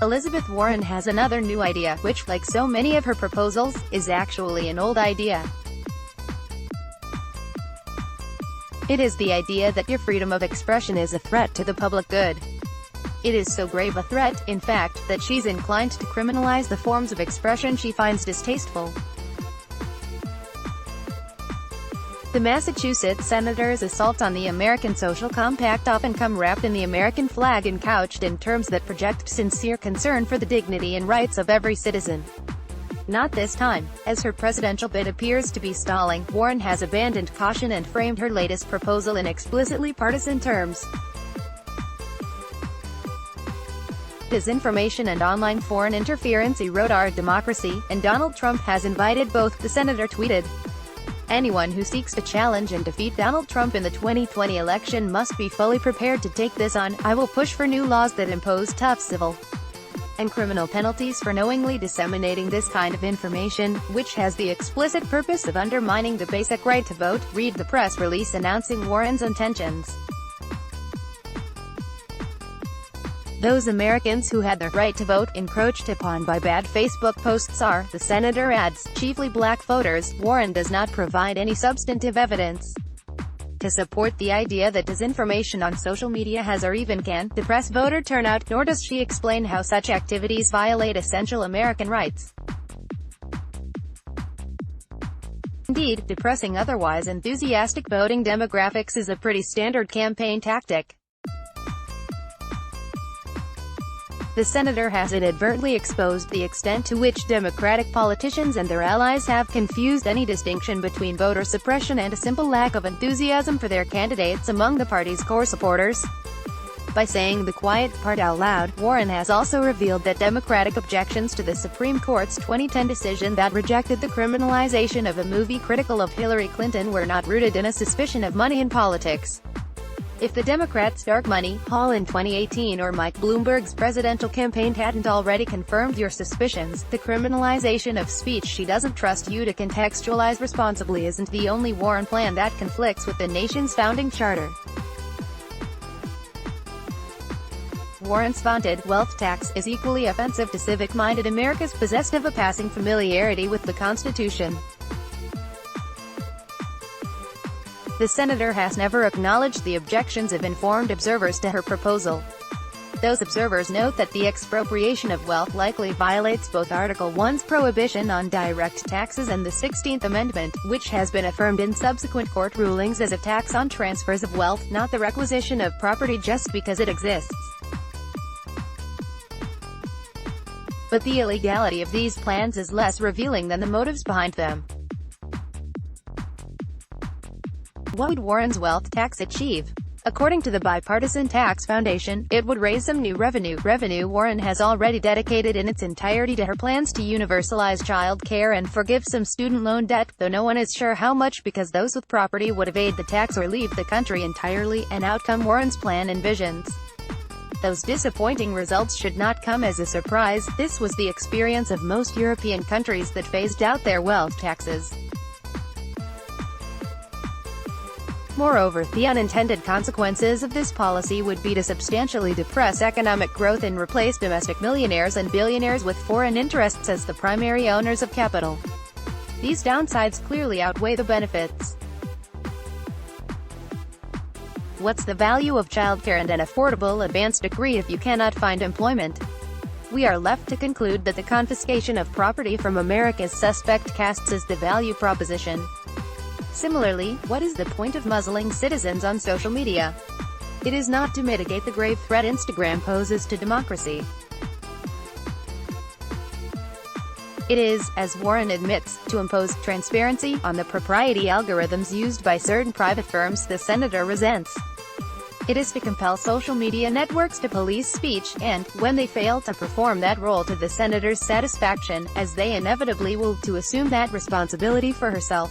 Elizabeth Warren has another new idea, which, like so many of her proposals, is actually an old idea. It is the idea that your freedom of expression is a threat to the public good. It is so grave a threat, in fact, that she's inclined to criminalize the forms of expression she finds distasteful. The Massachusetts senator's assault on the American social compact often come wrapped in the American flag and couched in terms that project sincere concern for the dignity and rights of every citizen. Not this time. As her presidential bid appears to be stalling, Warren has abandoned caution and framed her latest proposal in explicitly partisan terms. Disinformation and online foreign interference erode our democracy, and Donald Trump has invited both, the senator tweeted. Anyone who seeks to challenge and defeat Donald Trump in the 2020 election must be fully prepared to take this on. I will push for new laws that impose tough civil and criminal penalties for knowingly disseminating this kind of information, which has the explicit purpose of undermining the basic right to vote, read the press release announcing Warren's intentions. Those Americans who had their right to vote encroached upon by bad Facebook posts are, the senator adds, chiefly black voters. Warren does not provide any substantive evidence to support the idea that disinformation on social media has or even can depress voter turnout, nor does she explain how such activities violate essential American rights. Indeed, depressing otherwise enthusiastic voting demographics is a pretty standard campaign tactic. The senator has inadvertently exposed the extent to which Democratic politicians and their allies have confused any distinction between voter suppression and a simple lack of enthusiasm for their candidates among the party's core supporters. By saying the quiet part out loud, Warren has also revealed that Democratic objections to the Supreme Court's 2010 decision that rejected the criminalization of a movie critical of Hillary Clinton were not rooted in a suspicion of money in politics. If the Democrats' dark money haul in 2018 or Mike Bloomberg's presidential campaign hadn't already confirmed your suspicions, the criminalization of speech she doesn't trust you to contextualize responsibly isn't the only Warren plan that conflicts with the nation's founding charter. Warren's vaunted wealth tax is equally offensive to civic-minded Americans possessed of a passing familiarity with the Constitution. The senator has never acknowledged the objections of informed observers to her proposal. Those observers note that the expropriation of wealth likely violates both Article 1's prohibition on direct taxes and the 16th Amendment, which has been affirmed in subsequent court rulings as a tax on transfers of wealth, not the requisition of property just because it exists. But the illegality of these plans is less revealing than the motives behind them. What would Warren's wealth tax achieve? According to the Bipartisan Tax Foundation, it would raise some new revenue Warren has already dedicated in its entirety to her plans to universalize child care and forgive some student loan debt, though no one is sure how much because those with property would evade the tax or leave the country entirely, an outcome Warren's plan envisions. Those disappointing results should not come as a surprise. This was the experience of most European countries that phased out their wealth taxes. Moreover, the unintended consequences of this policy would be to substantially depress economic growth and replace domestic millionaires and billionaires with foreign interests as the primary owners of capital. These downsides clearly outweigh the benefits. What's the value of childcare and an affordable advanced degree if you cannot find employment? We are left to conclude that the confiscation of property from America's suspect castes is the value proposition. Similarly, what is the point of muzzling citizens on social media? It is not to mitigate the grave threat Instagram poses to democracy. It is, as Warren admits, to impose transparency on the propriety algorithms used by certain private firms the senator resents. It is to compel social media networks to police speech, and, when they fail to perform that role to the senator's satisfaction, as they inevitably will, to assume that responsibility for herself.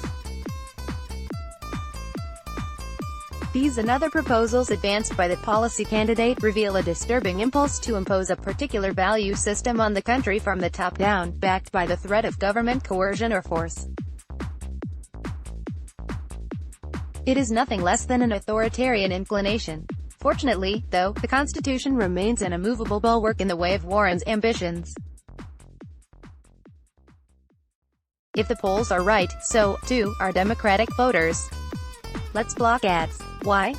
These and other proposals advanced by the policy candidate reveal a disturbing impulse to impose a particular value system on the country from the top down, backed by the threat of government coercion or force. It is nothing less than an authoritarian inclination. Fortunately, though, the Constitution remains an immovable bulwark in the way of Warren's ambitions. If the polls are right, so, too, are Democratic voters. Let's block ads. Why?